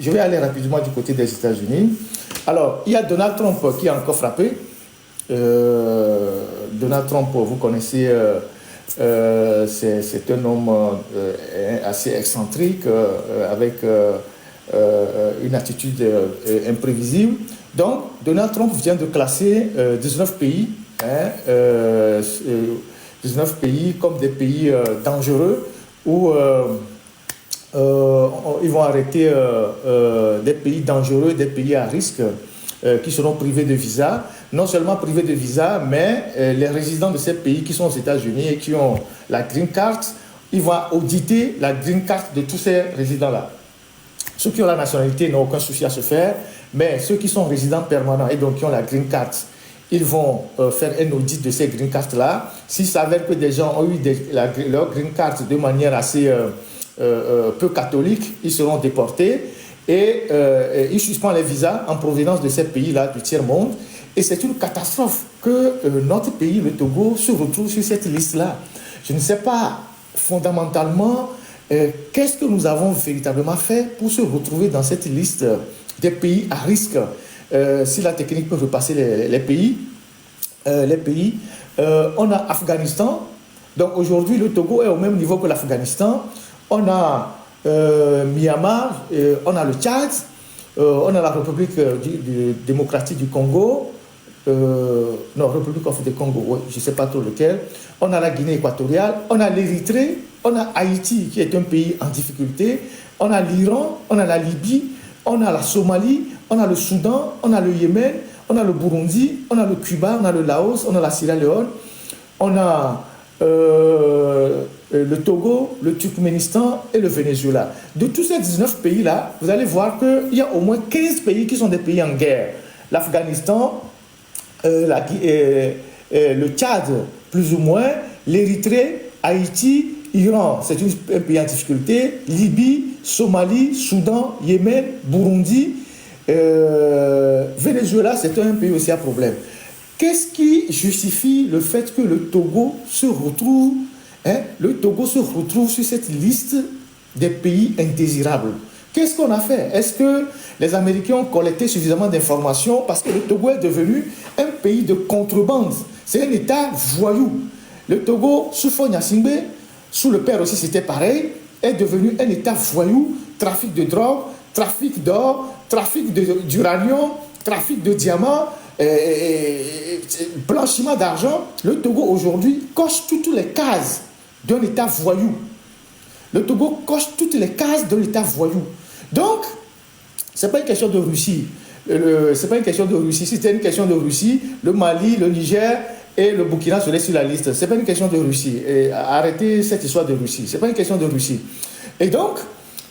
Je vais aller rapidement du côté des États-Unis. Alors, il y a Donald Trump qui a encore frappé. Donald Trump, vous connaissez, c'est un homme assez excentrique, avec une attitude imprévisible. Donc, Donald Trump vient de classer 19 pays, 19 pays comme des pays dangereux où ils vont arrêter des pays dangereux, des pays à risque qui seront privés de visa. Non seulement privés de visa, mais les résidents de ces pays qui sont aux États-Unis et qui ont la green card, ils vont auditer la green card de tous ces résidents-là. Ceux qui ont la nationalité n'ont aucun souci à se faire, mais ceux qui sont résidents permanents et donc qui ont la green card, ils vont faire un audit de ces green cards-là. S'il s'avère que des gens ont eu leur green card de manière assez peu catholique, ils seront déportés et ils suspendent les visas en provenance de ces pays-là du tiers-monde. Et c'est une catastrophe que notre pays, le Togo, se retrouve sur cette liste-là. Je ne sais pas fondamentalement qu'est-ce que nous avons véritablement fait pour se retrouver dans cette liste des pays à risque. Si la technique peut repasser les pays, on a Afghanistan. Donc aujourd'hui, le Togo est au même niveau que l'Afghanistan. On a Myanmar, on a le Tchad, on a la République démocratique du Congo, non, République du Congo, ouais, je ne sais pas trop lequel. On a la Guinée équatoriale, on a l'Érythrée, on a Haïti qui est un pays en difficulté, on a l'Iran, on a la Libye, on a la Somalie, on a le Soudan, on a le Yémen, on a le Burundi, on a le Cuba, on a le Laos, on a la Sierra Leone, on a le Togo, le Turkménistan et le Venezuela. De tous ces 19 pays-là, vous allez voir qu'il y a au moins 15 pays qui sont des pays en guerre. L'Afghanistan, le Tchad, plus ou moins, l'Érythrée, Haïti, Iran, c'est un pays en difficulté, Libye, Somalie, Soudan, Yémen, Burundi, Venezuela, c'est un pays aussi à problème. Qu'est-ce qui justifie le fait que le Togo se retrouve, sur cette liste des pays indésirables? Qu'est-ce qu'on a fait? Est-ce que les Américains ont collecté suffisamment d'informations? Parce que le Togo est devenu un pays de contrebande. C'est un État voyou. Le Togo, sous Faure Gnassingbé, sous le père aussi c'était pareil, est devenu un État voyou, trafic de drogue, trafic d'or, trafic d'uranium, trafic de diamants, blanchiment d'argent. Le Togo aujourd'hui coche toutes les cases d'un État voyou. Le Togo coche toutes les cases d'un État voyou. Donc, ce n'est pas une question de Russie. C'est pas une question de Russie. Si c'était une question de Russie, le Mali, le Niger et le Burkina seraient sur la liste. Ce n'est pas une question de Russie. Et arrêtez cette histoire de Russie. Ce n'est pas une question de Russie. Et donc,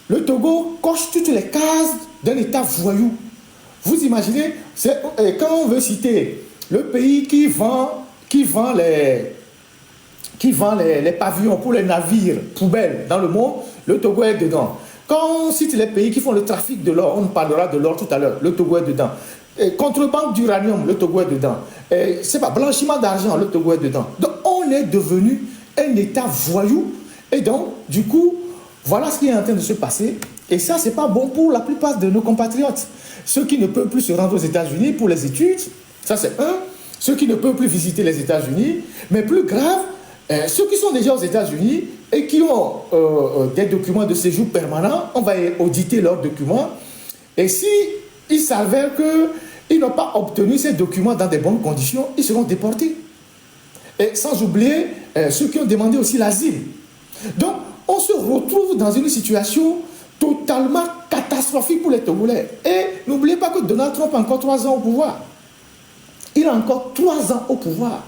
le Togo coche toutes les cases d'un État voyou. Vous imaginez, quand on veut citer le pays qui vend les pavillons pour les navires poubelles dans le monde, le Togo est dedans. Quand on cite les pays qui font le trafic de l'or, on parlera de l'or tout à l'heure, le Togo est dedans. Contrebande d'uranium, le Togo est dedans. C'est pas blanchiment d'argent, le Togo est dedans. Donc on est devenu un État voyou. Et donc, du coup, voilà ce qui est en train de se passer. Et ça, c'est pas bon pour la plupart de nos compatriotes. Ceux qui ne peuvent plus se rendre aux États-Unis pour les études, ça c'est un. Ceux qui ne peuvent plus visiter les États-Unis, mais plus grave, ceux qui sont déjà aux États-Unis et qui ont des documents de séjour permanents, on va auditer leurs documents. Et si il s'avère qu'ils n'ont pas obtenu ces documents dans de bonnes conditions, ils seront déportés. Et sans oublier ceux qui ont demandé aussi l'asile. Donc, on se retrouve dans une situation totalement catastrophique pour les Togolais. Et n'oubliez pas que Donald Trump a encore 3 ans au pouvoir. Il a encore 3 ans au pouvoir.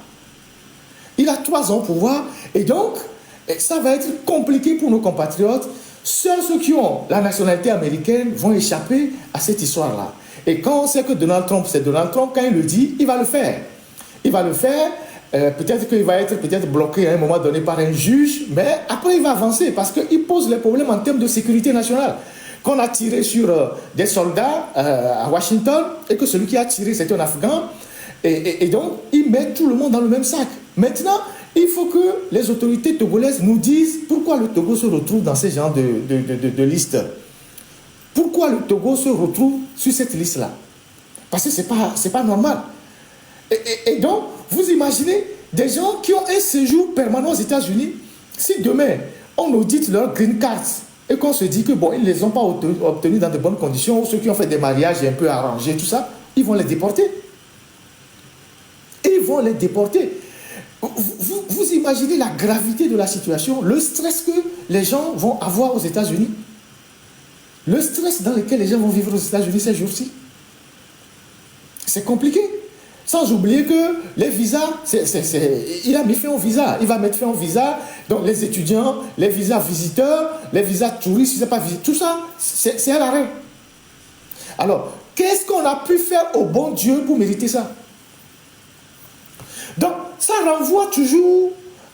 Il a 3 ans au pouvoir. Et donc, ça va être compliqué pour nos compatriotes. Seuls ceux qui ont la nationalité américaine vont échapper à cette histoire-là. Et quand on sait que Donald Trump, c'est Donald Trump, quand il le dit, il va le faire. Il va le faire. Peut-être qu'il va être bloqué à un moment donné par un juge, mais après il va avancer parce qu'il pose les problèmes en termes de sécurité nationale. Qu'on a tiré sur des soldats à Washington et que celui qui a tiré c'est un Afghan, et donc il met tout le monde dans le même sac. Maintenant, il faut que les autorités togolaises nous disent pourquoi le Togo se retrouve dans ce genre de liste. Pourquoi le Togo se retrouve sur cette liste-là? Parce que c'est pas normal. Et donc, vous imaginez des gens qui ont un séjour permanent aux États-Unis, si demain, on audite leur green card et qu'on se dit que bon, ils ne les ont pas obtenus dans de bonnes conditions, ou ceux qui ont fait des mariages un peu arrangés, tout ça, ils vont les déporter. Ils vont les déporter. Vous imaginez la gravité de la situation, le stress que les gens vont avoir aux États-Unis, le stress dans lequel les gens vont vivre aux États-Unis ces jours-ci. C'est compliqué. Sans oublier que les visas, il a mis fin au visa. Il va mettre fin au visa. Donc les étudiants, les visas visiteurs, les visas touristes, je sais pas, tout ça, c'est à l'arrêt. Alors, qu'est-ce qu'on a pu faire au bon Dieu pour mériter ça? Donc, ça renvoie toujours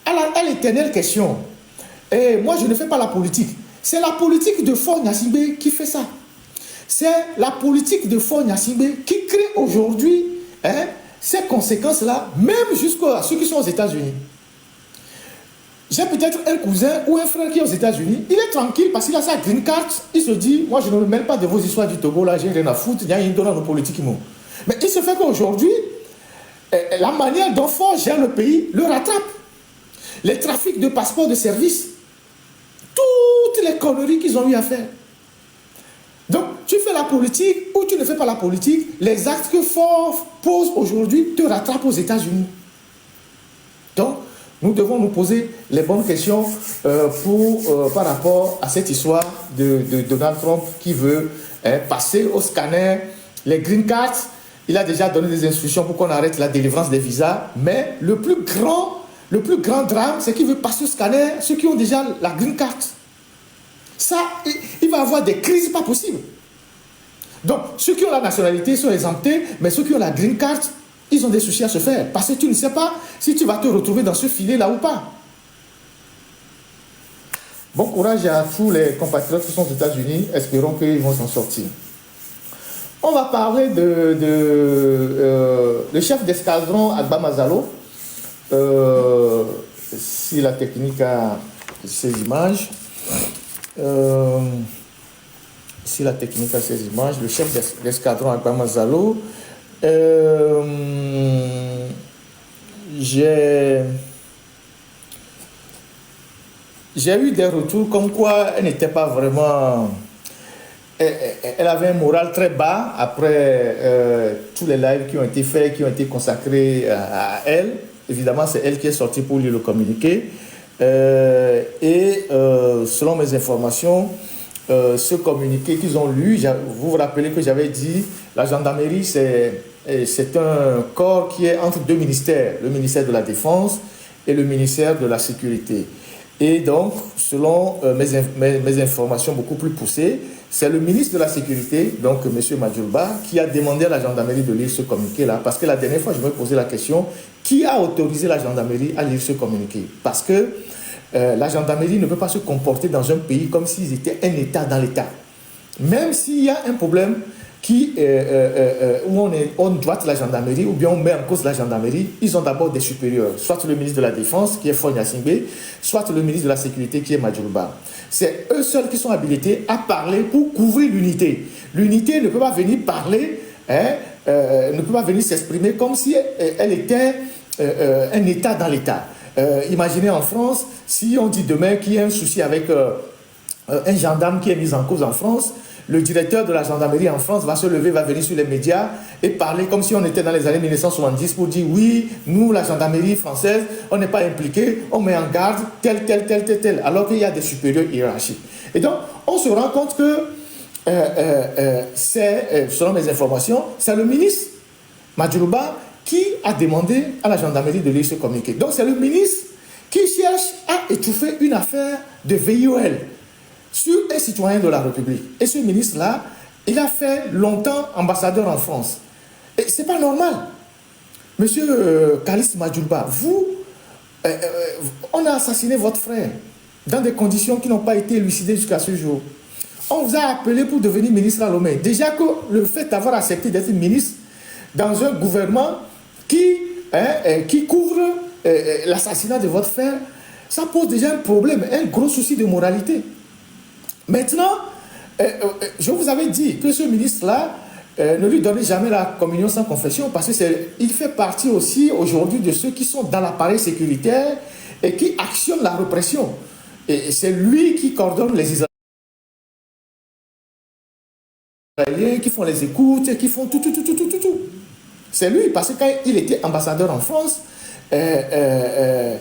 à l'éternelle question. Et moi, je ne fais pas la politique. C'est la politique de Faure Gnassingbé qui fait ça. C'est la politique de Faure Gnassingbé qui crée aujourd'hui ces conséquences-là, même jusqu'à ceux qui sont aux États-Unis. J'ai peut-être un cousin ou un frère qui est aux États-Unis. Il est tranquille parce qu'il a sa green card. Il se dit, moi, je ne me mêle pas de vos histoires du Togo, là, j'ai rien à foutre. Il y a une donne dans nos politiques. Mais il se fait qu'aujourd'hui, la manière dont Faure gère le pays le rattrape. Les trafics de passeports de service, toutes les conneries qu'ils ont eu à faire. Donc, tu fais la politique ou tu ne fais pas la politique, les actes que Faure pose aujourd'hui te rattrapent aux États-Unis. Donc, nous devons nous poser les bonnes questions par rapport à cette histoire de Donald Trump qui veut passer au scanner les green cards. Il a déjà donné des instructions pour qu'on arrête la délivrance des visas, mais le plus grand drame, c'est qu'il veut passer au scanner ceux qui ont déjà la green card. Ça, il va avoir des crises pas possibles. Donc, ceux qui ont la nationalité sont exemptés, mais ceux qui ont la green card, ils ont des soucis à se faire. Parce que tu ne sais pas si tu vas te retrouver dans ce filet-là ou pas. Bon courage à tous les compatriotes qui sont aux États-Unis. Espérons qu'ils vont s'en sortir. On va parler le chef d'escadron Agba Mazalo. Si la technique a ces images. Si la technique a ces images, le chef d'escadron Agba Mazalo, j'ai eu des retours comme quoi elle n'était pas vraiment... Elle avait un moral très bas après tous les lives qui ont été faits, qui ont été consacrés à elle. Évidemment, c'est elle qui est sortie pour lire le communiqué. Selon mes informations, ce communiqué qu'ils ont lu, vous vous rappelez que j'avais dit, la gendarmerie, c'est un corps qui est entre deux ministères, le ministère de la Défense et le ministère de la Sécurité. Et donc, selon mes informations beaucoup plus poussées, c'est le ministre de la Sécurité, donc M. Madjoulba, qui a demandé à la gendarmerie de lire ce communiqué-là. Parce que la dernière fois, je me posais la question, qui a autorisé la gendarmerie à lire ce communiqué? Parce que la gendarmerie ne peut pas se comporter dans un pays comme s'ils étaient un État dans l'État. Même s'il y a un problème où on droite la gendarmerie ou bien on met en cause la gendarmerie, ils ont d'abord des supérieurs, soit le ministre de la Défense qui est Faure Gnassingbé, soit le ministre de la Sécurité qui est Madjoulba. C'est eux seuls qui sont habilités à parler pour couvrir l'unité. L'unité ne peut pas venir parler, ne peut pas venir s'exprimer comme si elle était un État dans l'État. Imaginez en France, si on dit demain qu'il y a un souci avec un gendarme qui est mis en cause en France, le directeur de la gendarmerie en France va se lever, va venir sur les médias et parler comme si on était dans les années 1970 pour dire oui, nous, la gendarmerie française, on n'est pas impliqué, on met en garde tel, alors qu'il y a des supérieurs hiérarchiques. Et donc, on se rend compte que, selon mes informations, c'est le ministre Madjoulba qui a demandé à la gendarmerie de lire ce communiqué. Donc, c'est le ministre qui cherche à étouffer une affaire de VIOL sur un citoyen de la République. Et ce ministre-là, il a fait longtemps ambassadeur en France. Et ce n'est pas normal. Monsieur Kaliss Madjoulba, vous, on a assassiné votre frère dans des conditions qui n'ont pas été élucidées jusqu'à ce jour. On vous a appelé pour devenir ministre à Lomé. Déjà que le fait d'avoir accepté d'être ministre dans un gouvernement qui couvre l'assassinat de votre frère, ça pose déjà un problème, un gros souci de moralité. Maintenant, Je vous avais dit que ce ministre-là ne lui donnait jamais la communion sans confession parce qu'il fait partie aussi aujourd'hui de ceux qui sont dans l'appareil sécuritaire et qui actionnent la répression. Et c'est lui qui coordonne les Israéliens, qui font les écoutes, qui font tout. C'est lui, parce que quand il était ambassadeur en France, c'est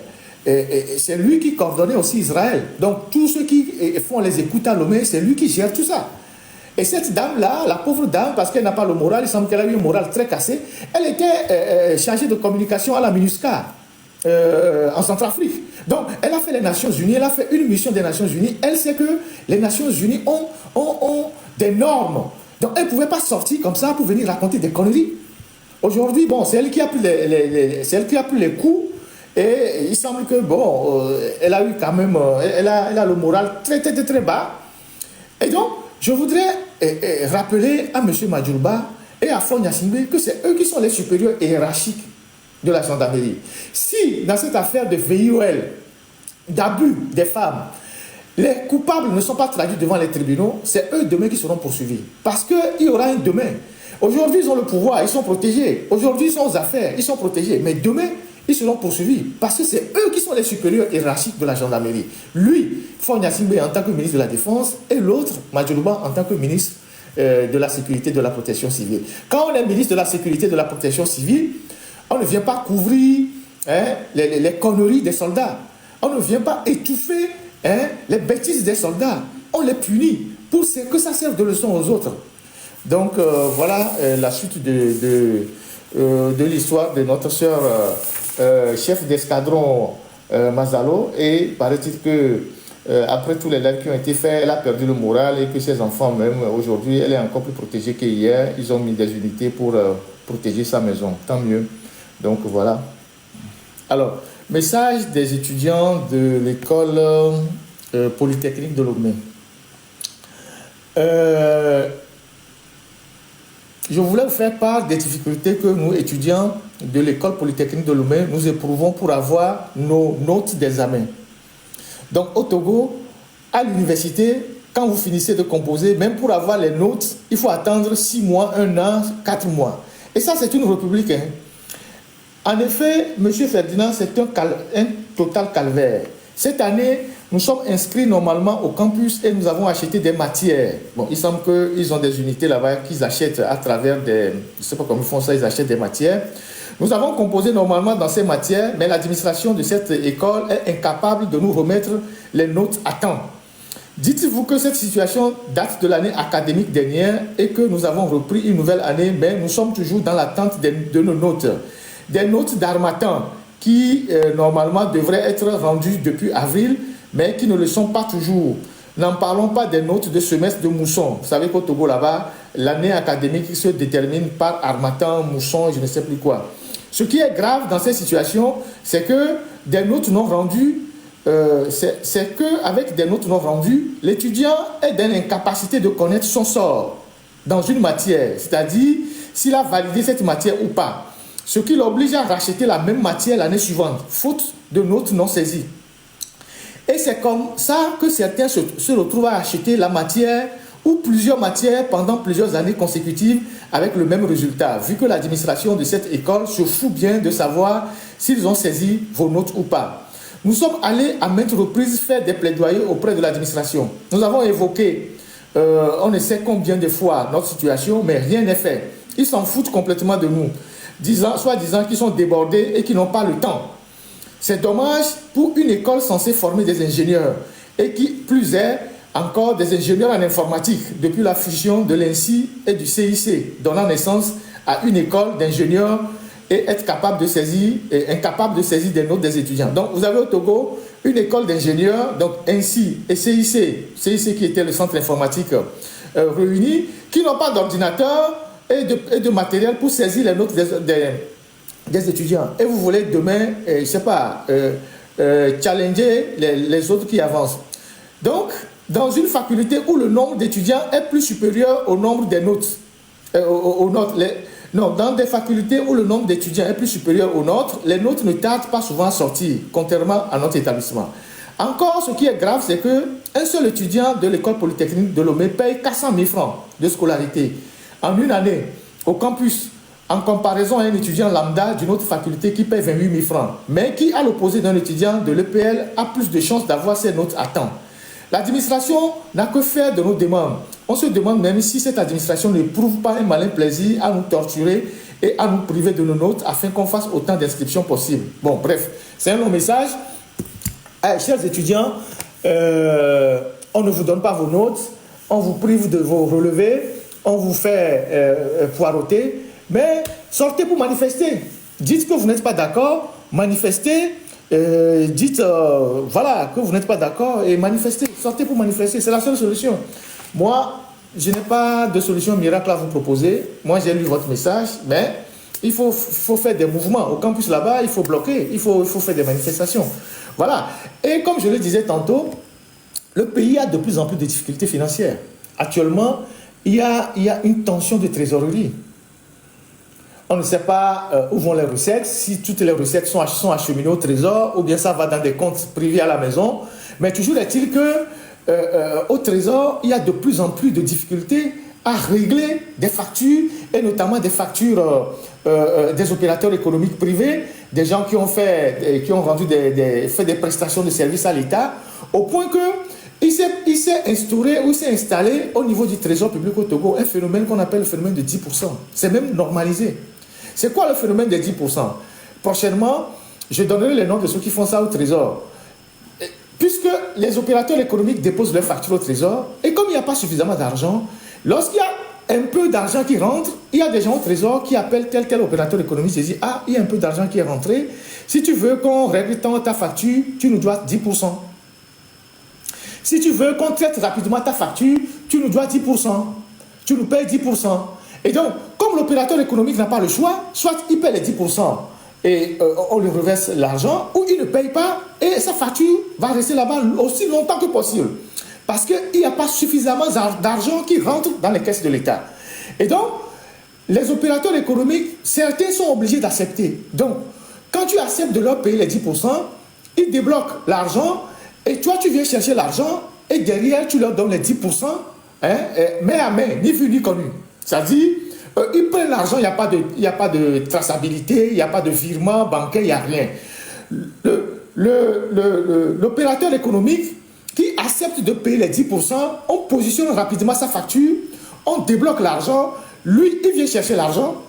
lui qui coordonnait aussi Israël. Donc, tous ceux qui font les écoutes à Lomé, c'est lui qui gère tout ça. Et cette dame-là, la pauvre dame, parce qu'elle n'a pas le moral, il semble qu'elle a eu un moral très cassé, elle était chargée de communication à la MINUSCA en Centrafrique. Donc, elle a fait les Nations Unies, elle a fait une mission des Nations Unies. Elle sait que les Nations Unies ont des normes. Donc, elle ne pouvait pas sortir comme ça pour venir raconter des conneries. Aujourd'hui, bon, c'est elle qui a pris les coups. Et il semble que, bon, elle a eu quand même, elle a le moral très bas. Et donc, je voudrais rappeler à M. Madjoulba et à Fon Gnassingbé que c'est eux qui sont les supérieurs hiérarchiques de la gendarmerie. Si, dans cette affaire de VIOL, d'abus des femmes, les coupables ne sont pas traduits devant les tribunaux, c'est eux demain qui seront poursuivis. Parce qu'il y aura un demain. Aujourd'hui, ils ont le pouvoir, ils sont protégés. Aujourd'hui, ils sont aux affaires, ils sont protégés. Mais demain, ils seront poursuivis. Parce que c'est eux qui sont les supérieurs hiérarchiques de la gendarmerie. Lui, Fon Gnassingbé en tant que ministre de la Défense, et l'autre, Madjoulba, en tant que ministre de la Sécurité et de la Protection civile. Quand on est ministre de la Sécurité et de la Protection civile, on ne vient pas couvrir les conneries des soldats. On ne vient pas étouffer les bêtises des soldats. On les punit pour que ça serve de leçon aux autres. Donc voilà la suite de l'histoire de notre sœur chef d'escadron Mazalo. Et paraît-il que après tous les lives qui ont été faits, elle a perdu le moral et que ses enfants même aujourd'hui, elle est encore plus protégée qu'hier. Ils ont mis des unités pour protéger sa maison. Tant mieux. Donc voilà. Alors, message des étudiants de l'école polytechnique de Lomé. Je voulais vous faire part des difficultés que nous, étudiants de l'école polytechnique de Lomé, nous éprouvons pour avoir nos notes d'examen. Donc au Togo, à l'université, quand vous finissez de composer, même pour avoir les notes, il faut attendre 6 mois, 1 an, 4 mois. Et ça, c'est une république. En effet, M. Ferdinand, c'est un total calvaire. Cette année, nous sommes inscrits normalement au campus et nous avons acheté des matières. Bon, il semble qu'ils ont des unités là-bas qu'ils achètent à travers des... Je ne sais pas comment ils font ça, ils achètent des matières. Nous avons composé normalement dans ces matières, mais l'administration de cette école est incapable de nous remettre les notes à temps. Dites-vous que cette situation date de l'année académique dernière et que nous avons repris une nouvelle année, mais nous sommes toujours dans l'attente de nos notes. Des notes d'harmattan qui normalement devraient être rendues depuis avril, mais qui ne le sont pas toujours. N'en parlons pas des notes de semestre de mousson. Vous savez qu'au Togo là-bas, l'année académique se détermine par harmattan, mousson, je ne sais plus quoi. Ce qui est grave dans cette situation, c'est que des notes non rendues, c'est qu'avec des notes non rendues, l'étudiant est dans l'incapacité de connaître son sort dans une matière, c'est-à-dire s'il a validé cette matière ou pas. Ce qui l'oblige à racheter la même matière l'année suivante, faute de notes non saisies. Et c'est comme ça que certains se retrouvent à acheter la matière ou plusieurs matières pendant plusieurs années consécutives avec le même résultat, vu que l'administration de cette école se fout bien de savoir s'ils ont saisi vos notes ou pas. Nous sommes allés à maintes reprises faire des plaidoyers auprès de l'administration. Nous avons évoqué, on ne sait combien de fois, notre situation, mais rien n'est fait. Ils s'en foutent complètement de nous, soi-disant qu'ils sont débordés et qu'ils n'ont pas le temps. C'est dommage pour une école censée former des ingénieurs et qui, plus est, encore des ingénieurs en informatique depuis la fusion de l'INSI et du CIC, donnant naissance à une école d'ingénieurs et être capable de saisir, incapable de saisir des notes des étudiants. Donc vous avez au Togo une école d'ingénieurs, donc INSI et CIC qui était le centre informatique réunis, qui n'ont pas d'ordinateur et de matériel pour saisir les notes des étudiants. Et vous voulez demain, je ne sais pas, challenger les autres qui avancent. Donc, dans une faculté où le nombre d'étudiants est plus supérieur au nombre des notes, dans des facultés où le nombre d'étudiants est plus supérieur aux nôtres, les notes ne tardent pas souvent à sortir, contrairement à notre établissement. Encore, ce qui est grave, c'est qu'un seul étudiant de l'école polytechnique de Lomé paye 400 000 francs de scolarité en une année au campus, en comparaison à un étudiant lambda d'une autre faculté qui paye 28 000 francs, mais qui, à l'opposé d'un étudiant de l'EPL, a plus de chances d'avoir ses notes à temps. L'administration n'a que faire de nos demandes. On se demande même si cette administration ne prouve pas un malin plaisir à nous torturer et à nous priver de nos notes afin qu'on fasse autant d'inscriptions possible. Bon, bref, c'est un long message. Chers étudiants, on ne vous donne pas vos notes, on vous prive de vos relevés, on vous fait poireauter, mais sortez pour manifester. Dites que vous n'êtes pas d'accord, manifestez, dites voilà, que vous n'êtes pas d'accord et manifestez. Sortez pour manifester, c'est la seule solution. Moi, je n'ai pas de solution miracle à vous proposer. Moi, j'ai lu votre message, mais il faut faire des mouvements. Au campus là-bas, il faut bloquer, il faut faire des manifestations. Voilà. Et comme je le disais tantôt, le pays a de plus en plus de difficultés financières. Actuellement, il y a une tension de trésorerie. On ne sait pas où vont les recettes, si toutes les recettes sont acheminées au trésor, ou bien ça va dans des comptes privés à la maison. Mais toujours est-il qu'au trésor, il y a de plus en plus de difficultés à régler des factures, et notamment des factures des opérateurs économiques privés, des gens qui ont fait des prestations de services à l'État, au point qu'il s'est instauré ou s'est installé au niveau du trésor public au Togo un phénomène qu'on appelle le phénomène de 10%. C'est même normalisé. C'est quoi le phénomène de 10%? Prochainement, je donnerai les noms de ceux qui font ça au trésor. Puisque les opérateurs économiques déposent leurs factures au trésor, et comme il n'y a pas suffisamment d'argent, lorsqu'il y a un peu d'argent qui rentre, il y a des gens au trésor qui appellent tel opérateur économique et disent « Ah, il y a un peu d'argent qui est rentré. Si tu veux qu'on règle ta facture, tu nous dois 10%. Si tu veux qu'on traite rapidement ta facture, tu nous dois 10%. Tu nous payes 10%. » Et donc, comme l'opérateur économique n'a pas le choix, soit il paie les 10% et on lui reverse l'argent, ou il ne paye pas et sa facture va rester là-bas aussi longtemps que possible. Parce qu'il n'y a pas suffisamment d'argent qui rentre dans les caisses de l'État. Et donc, les opérateurs économiques, certains sont obligés d'accepter. Donc, quand tu acceptes de leur payer les 10%, ils débloquent l'argent et toi, tu viens chercher l'argent et derrière, tu leur donnes les 10%, main à main, ni vu ni connu. C'est-à-dire, ils prennent l'argent, il n'y a pas de traçabilité, il n'y a pas de virement bancaire, il n'y a rien. L'opérateur économique qui accepte de payer les 10%, on positionne rapidement sa facture, on débloque l'argent, lui, il vient chercher l'argent,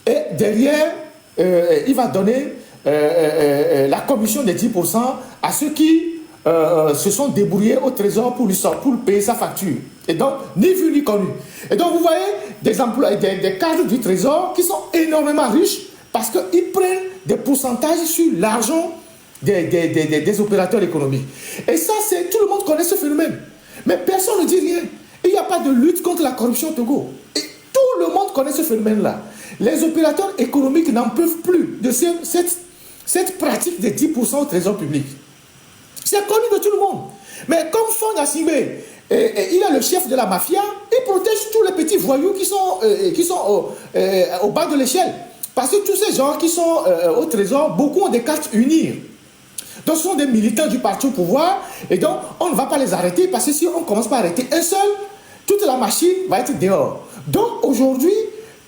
et derrière, il va donner la commission des 10% à ceux qui se sont débrouillés au trésor pour payer sa facture. Et donc, ni vu ni connu. Et donc, vous voyez des cadres du trésor qui sont énormément riches parce qu'ils prennent des pourcentages sur l'argent des opérateurs économiques. Et ça, tout le monde connaît ce phénomène. Mais personne ne dit rien. Il n'y a pas de lutte contre la corruption au Togo. Et tout le monde connaît ce phénomène-là. Les opérateurs économiques n'en peuvent plus de cette pratique des 10% au trésor public. C'est connu de tout le monde. Mais comme Fong Asimbe, il est le chef de la mafia, il protège tous les petits voyous qui sont au bas de l'échelle. Parce que tous ces gens qui sont au trésor, beaucoup ont des cartes unir. Donc ce sont des militants du parti au pouvoir, et donc on ne va pas les arrêter, parce que si on commence par arrêter un seul, toute la machine va être dehors. Donc aujourd'hui,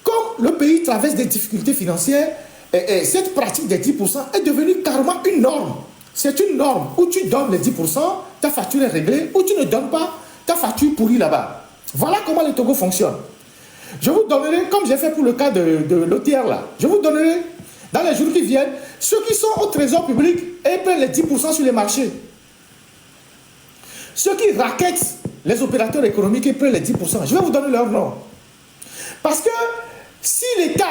comme le pays traverse des difficultés financières, cette pratique des 10% est devenue carrément une norme. C'est une norme où tu donnes les 10%, ta facture est réglée, ou tu ne donnes pas, ta facture pourrie là-bas. Voilà comment le Togo fonctionne. Je vous donnerai, comme j'ai fait pour le cas de l'OTR là, je vous donnerai dans les jours qui viennent, ceux qui sont au trésor public et prennent les 10% sur les marchés. Ceux qui raquettent les opérateurs économiques et prennent les 10%, je vais vous donner leur nom. Parce que si l'État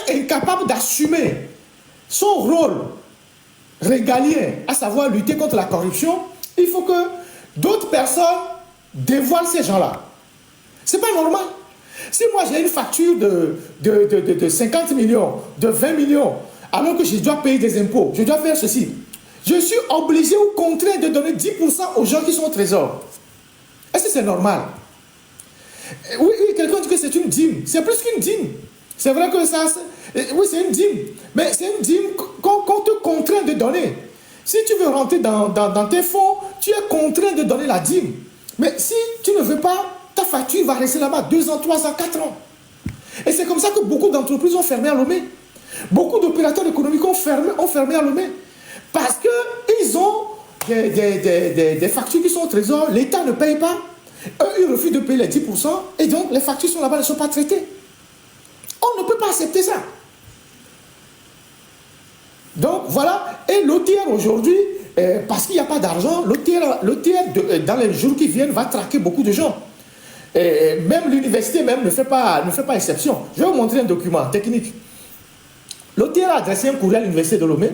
est incapable d'assumer son rôle régalien, à savoir lutter contre la corruption, il faut que d'autres personnes dévoilent ces gens-là. C'est pas normal. Si moi j'ai une facture de 50 millions, de 20 millions, alors que je dois payer des impôts, je dois faire ceci, je suis obligé ou contraint de donner 10% aux gens qui sont au trésor. Est-ce que c'est normal? Oui, quelqu'un dit que c'est une dîme. C'est plus qu'une dîme. C'est vrai que ça, oui, c'est une dîme. Mais c'est une dîme qu'on te contraint de donner. Si tu veux rentrer dans tes fonds, tu es contraint de donner la dîme. Mais si tu ne veux pas, ta facture va rester là-bas 2 ans, 3 ans, 4 ans. Et c'est comme ça que beaucoup d'entreprises ont fermé à Lomé. Beaucoup d'opérateurs économiques ont fermé à Lomé. Parce qu'ils ont des factures qui sont au trésor, l'État ne paye pas. Eux, ils refusent de payer les 10%. Et donc, les factures sont là-bas, ne sont pas traitées. On ne peut pas accepter ça. Donc, voilà. Et l'OTR aujourd'hui, parce qu'il n'y a pas d'argent, l'OTR, dans les jours qui viennent, va traquer beaucoup de gens. Et même l'université même ne fait pas exception. Je vais vous montrer un document technique. L'OTR a adressé un courrier à l'université de Lomé.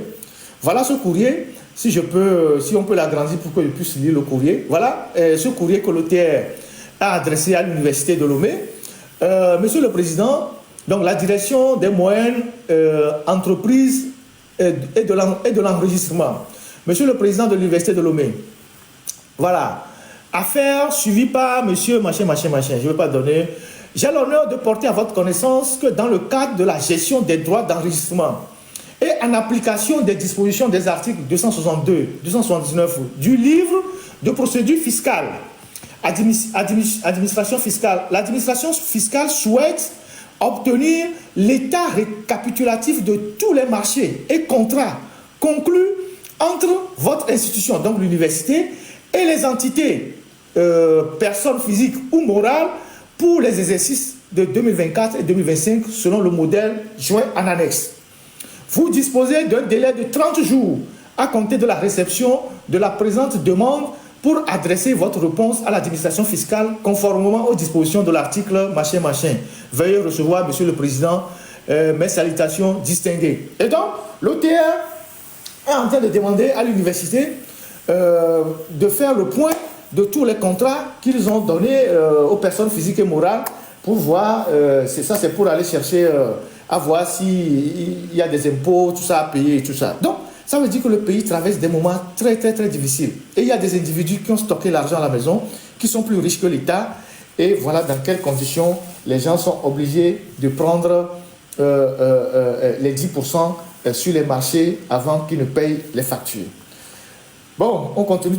Voilà ce courrier. Si on peut l'agrandir pour que je puisse lire le courrier. Voilà ce courrier que l'OTR a adressé à l'université de Lomé. Monsieur le Président, donc la direction des moyennes entreprises et de l'enregistrement. Monsieur le Président de l'université de Lomé. Voilà. Affaire suivie par monsieur machin. Je ne vais pas donner. J'ai l'honneur de porter à votre connaissance que dans le cadre de la gestion des droits d'enregistrement et en application des dispositions des articles 262, 279 du livre de procédure fiscale, administration fiscale, l'administration fiscale souhaite obtenir l'état récapitulatif de tous les marchés et contrats conclus entre votre institution, donc l'université, et les entités, personnes physiques ou morales, pour les exercices de 2024 et 2025 selon le modèle joint en annexe. Vous disposez d'un délai de 30 jours à compter de la réception de la présente demande pour adresser votre réponse à l'administration fiscale conformément aux dispositions de l'article machin. Veuillez recevoir, Monsieur le Président, mes salutations distinguées. Et donc, l'OTR est en train de demander à l'université de faire le point de tous les contrats qu'ils ont donnés aux personnes physiques et morales pour voir, c'est pour aller chercher à voir s'il y a des impôts, tout ça à payer et tout ça. Donc, ça veut dire que le pays traverse des moments très difficiles. Et il y a des individus qui ont stocké l'argent à la maison, qui sont plus riches que l'État. Et voilà dans quelles conditions les gens sont obligés de prendre les 10% sur les marchés avant qu'ils ne payent les factures. Bon, on continue.